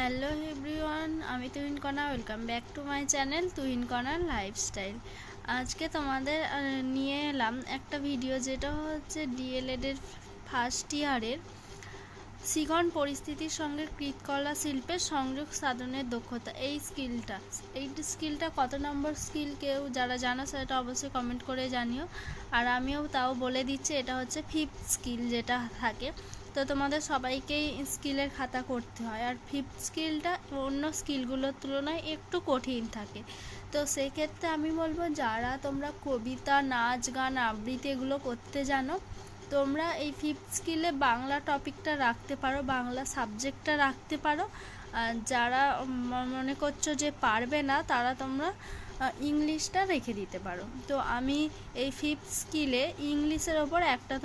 Hello everyone, আমি তুহিন কণা। Welcome back to my channel Tuhin কণার লাইফস্টাইল। আজকে তোমাদের নিয়ে এলাম একটা ভিডিও, যেটা হচ্ছে ডিএলএডের ফার্স্ট ইয়ারের শিখন পরিস্থিতির সঙ্গে কৃতকলা শিল্পের সংযোগ সাধনের দক্ষতা। এই স্কিলটা কত নম্বর স্কিল, কেউ যারা জানো সেটা অবশ্যই কমেন্ট করে জানিও। আর আমিও তাও বলে দিচ্ছি, এটা হচ্ছে 5th স্কিল যেটা থাকে। তো তোমাদের সবাইকেই স্কিলের খাতা করতে হয়, আর 5th স্কিলটা অন্য স্কিলগুলোর তুলনায় একটু কঠিন থাকে। তো সেক্ষেত্রে আমি বলবো, যারা তোমরা কবিতা, নাচ, গান, আবৃত্তি এগুলো করতে জানো, তোমরা এই 5th স্কিলে বাংলা টপিকটা রাখতে পারো, বাংলা সাবজেক্টটা রাখতে পারো। যারা মনে করছো যে পারবে না, তারা তোমরা ইংলিশটা রেখে দিতে পারো। তো আমি এই 5th স্কিলে ইংলিশের ওপর একটা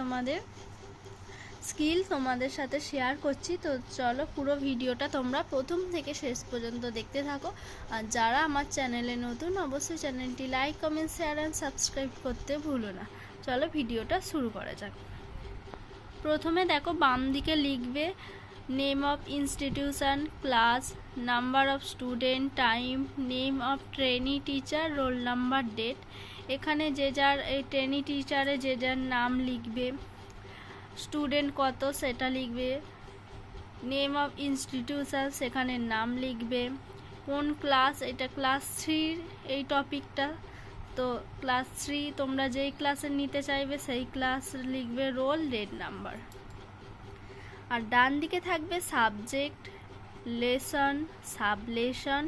স্কিল তোমাদের সাথে শেয়ার করছি। তো চলো, পুরো ভিডিওটা তোমরা প্রথম থেকে শেষ পর্যন্ত দেখতে থাকো। আর যারা আমার চ্যানেলে নতুন, অবশ্যই চ্যানেলটি like, comment, share and subscribe করতে ভুলো না। চলো ভিডিওটা শুরু করা যাক। প্রথমে দেখো, বাম দিকে লিখবে name of institution, class, number of student, time, name of trainee teacher, roll number, date. এখানে যে যার এই ট্রেনি টিচারে যে যার নাম লিখবে, স্টুডেন্ট কত সেটা লিখবে, নেম অফ ইনস্টিটিউশন সেখানে নাম লিখবে, কোন ক্লাস, এটা ক্লাস 3 এই টপিকটা। তো ক্লাস 3 তোমরা যেই ক্লাসে নিতে চাইবে সেই ক্লাস লিখবে, রোল, ডেট, নাম্বার। আর ডান দিকে থাকবে সাবজেক্ট, লেসন, সাবলেসন,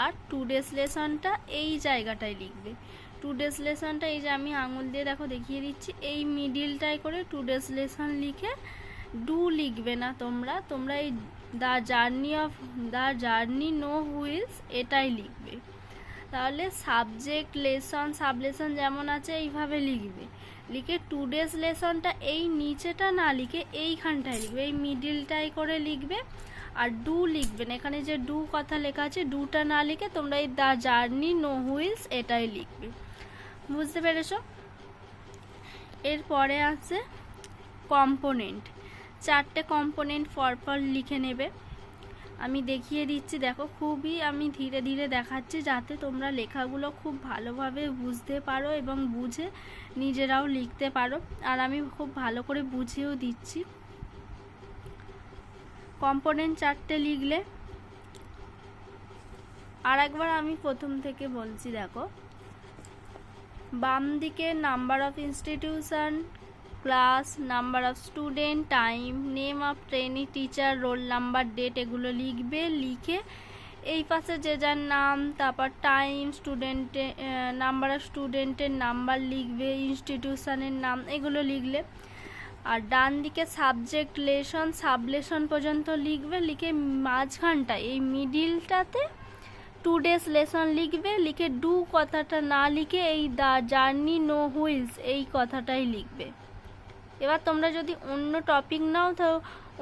আর টুডেস লেসনটা এই জায়গাটায় লিখবে। টুডেস লেসনটা এই যে আমি আঙুল দিয়ে দেখো দেখিয়ে দিচ্ছি, এই মিডিলটায় করে টুডেস লেসন লিখে ডু লিখবে না তোমরা এই দ্য জার্নি নো হুইলস এটাই লিখবে। তাহলে সাবজেক্ট, লেসন, সাবলেসন যেমন আছে এইভাবে লিখবে। লিখে টুডেস লেসনটা এই নিচেটা না লিখে এইখানটায় লিখবে, এই মিডিলটায় করে লিখবে। আর ডু লিখবে না, এখানে যে ডু কথা লেখা আছে ডুটা না লিখে তোমরা এই দ্য জার্নি নো হুইলস এটাই লিখবে। বুঝতে পেরেছ? এরপরে আছে কম্পোনেন্ট। 4টে কম্পোনেন্ট পরপর লিখে নেবে। আমি দেখিয়ে দিচ্ছি, দেখো খুবই আমি ধীরে ধীরে দেখাচ্ছি, যাতে তোমরা লেখাগুলো খুব ভালোভাবে বুঝতে পারো এবং বুঝে নিজেরাও লিখতে পারো। আর আমি খুব ভালো করে বুঝিয়েও দিচ্ছি। কম্পোনেন্ট 4টে লিখলে, আর একবার আমি প্রথম থেকে বলছি, দেখো বাম দিকে number of institution, class, number of student, time, name of trainee teacher, roll number, date এগুলো লিখবে। লিখে এই পাশে যে যার নাম, তারপর টাইম, স্টুডেন্টের নাম্বার অফ স্টুডেন্টের নাম্বার লিখবে, ইনস্টিটিউশনের নাম এগুলো লিখলে। আর ডান দিকে সাবজেক্ট, লেসন, সাবলেসন পর্যন্ত লিখবে। লিখে মাঝখানটায় এই মিডিলটাতে টুডেস লেসন লিখবে। লিখে ডু কথাটা না লিখে এই দ্য জার্নি নো হুইলস এই কথাটাই লিখবে। এবার তোমরা যদি অন্য টপিক নাও তো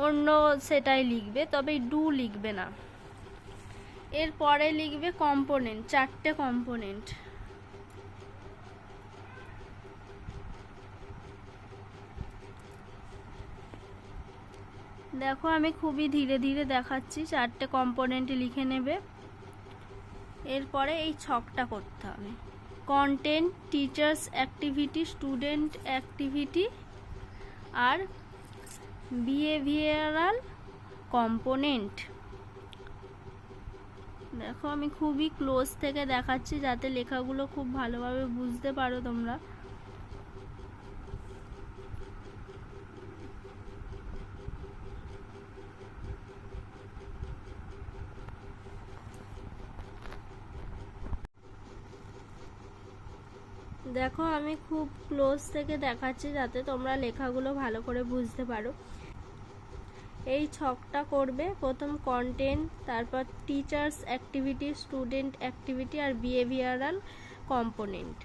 অন্য সেটাই লিখবে, তবে ডু লিখবে না। এরপরে লিখবে কম্পোনেন্ট, 4টে কম্পোনেন্ট। দেখো আমি খুবই ধীরে ধীরে দেখাচ্ছি, 4টে কম্পোনেন্ট লিখে নেবে। এরপরে এই ছকটা করতে হবে, content, teachers activity, student activity, আর বিহেভিয়ারাল কম্পোনেন্ট। দেখো আমি খুবই ক্লোজ থেকে দেখাচ্ছি, যাতে লেখাগুলো খুব ভালোভাবে বুঝতে পারো তোমরা। দেখো আমি খুব ক্লোজ থেকে দেখাচ্ছি, যাতে তোমরা লেখাগুলো ভালো করে বুঝতে পারো। এই ছকটা করবে, প্রথম কন্টেন্ট, তারপর টিচার্স অ্যাক্টিভিটি, স্টুডেন্ট অ্যাক্টিভিটি, আর বিহেভিয়ারাল কম্পোনেন্ট।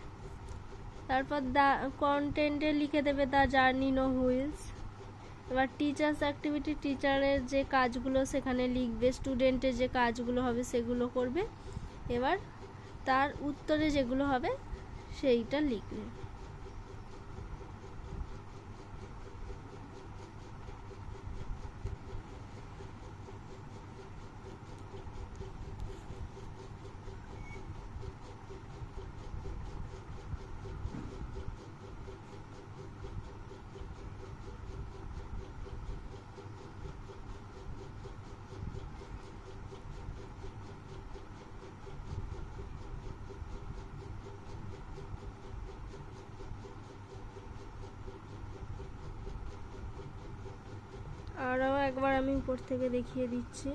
তারপর দ্য কন্টেন্টে লিখে দেবে দ্য জার্নি নো হুইলস। এবার টিচার্স অ্যাক্টিভিটি, টিচারের যে কাজগুলো সেখানে লিখবে, স্টুডেন্টের যে কাজগুলো হবে সেগুলো করবে। এবার তার উত্তরে যেগুলো হবে সেইটা লিখবে। আরও একবার আমি উপর থেকে দেখিয়ে দিচ্ছি।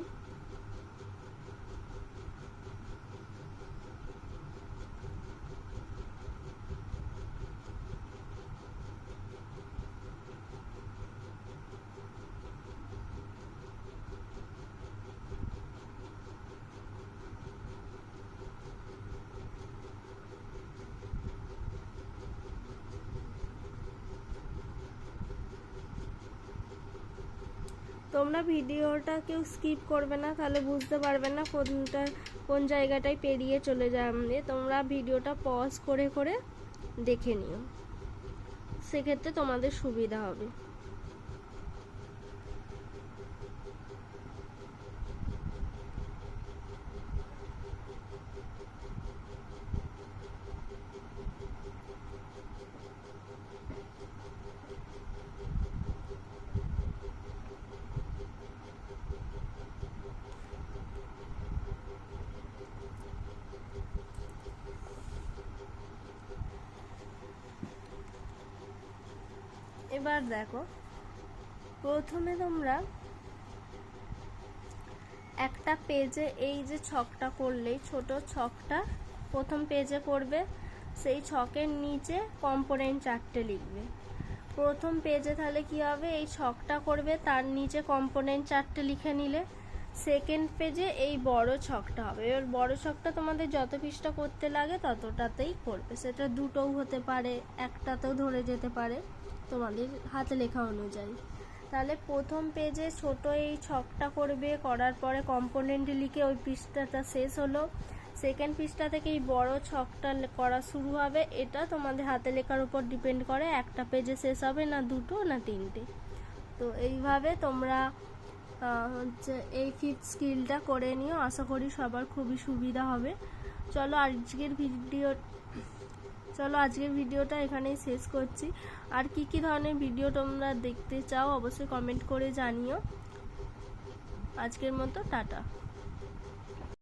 তোমরা ভিডিওটা কেউ স্কিপ করবে না, তাহলে বুঝতে পারবে না কোন জায়গাটায় পেরিয়ে চলে যাবে। তোমরা ভিডিওটা পজ করে করে দেখে নিও, সেক্ষেত্রে তোমাদের সুবিধা হবে। এবার দেখো, প্রথমে তোমরা একটা পেজে এই যে ছকটা করলেই, ছোট ছকটা প্রথম পেজে করবে, সেই ছকের নিচে কম্পোনেন্ট 4টে লিখবে। প্রথম পেজে তাহলে কি হবে, এই ছকটা করবে, তার নিচে কম্পোনেন্ট 4টে লিখে নিলে। সেকেন্ড পেজে এই বড় ছকটা হবে। এবার বড় ছকটা তোমাদের যত পৃষ্ঠা করতে লাগে ততটাতেই করবে, সেটা দুটোও হতে পারে, একটাতেও ধরে যেতে পারে তোমাদের হাতে লেখা অনুযায়ী। তাহলে প্রথম পেজে ছোট এই ছকটা করবে, করার পরে কম্পোনেন্ট লিখে ওই পৃষ্ঠাটা শেষ হলো। সেকেন্ড পৃষ্ঠা থেকে এই বড় ছকটা করা শুরু হবে। এটা তোমাদের হাতে লেখার উপর ডিপেন্ড করে, একটা পেজে শেষ হবে না দুটো না তিনটে। তো এইভাবে তোমরা হচ্ছে এই 5th স্কিলটা করে নিও, আশা করি সবার খুবই সুবিধা হবে। চলো আজকের ভিডিওটা এখানেই শেষ করছি। আর কি ধরনের ভিডিও তোমরা দেখতে চাও অবশ্যই কমেন্ট করে জানিও। আজকের মতো টাটা।